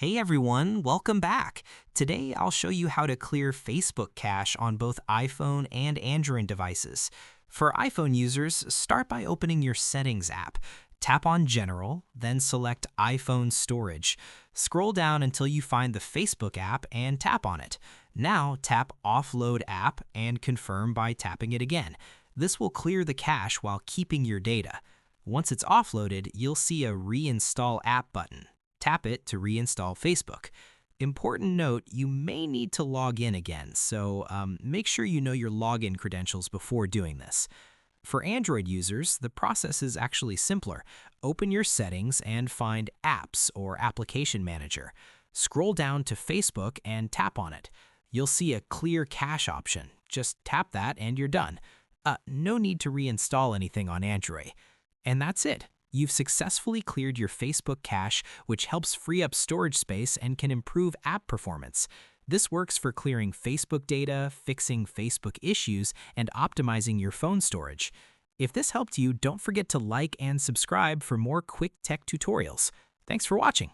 Hey everyone, welcome back. Today I'll show you how to clear Facebook cache on both iPhone and Android devices. For iPhone users, start by opening your Settings app. Tap on General, then select iPhone Storage. Scroll down until you find the Facebook app and tap on it. Now tap Offload App and confirm by tapping it again. This will clear the cache while keeping your data. Once it's offloaded, you'll see a Reinstall App button. Tap it to reinstall Facebook. Important note, you may need to log in again, so make sure you know your login credentials before doing this. For Android users, the process is actually simpler. Open your settings and find Apps or Application Manager. Scroll down to Facebook and tap on it. You'll see a Clear Cache option. Just tap that and you're done. No need to reinstall anything on Android. And that's it. You've successfully cleared your Facebook cache, which helps free up storage space and can improve app performance. This works for clearing Facebook data, fixing Facebook issues, and optimizing your phone storage. If this helped you, don't forget to like and subscribe for more quick tech tutorials. Thanks for watching.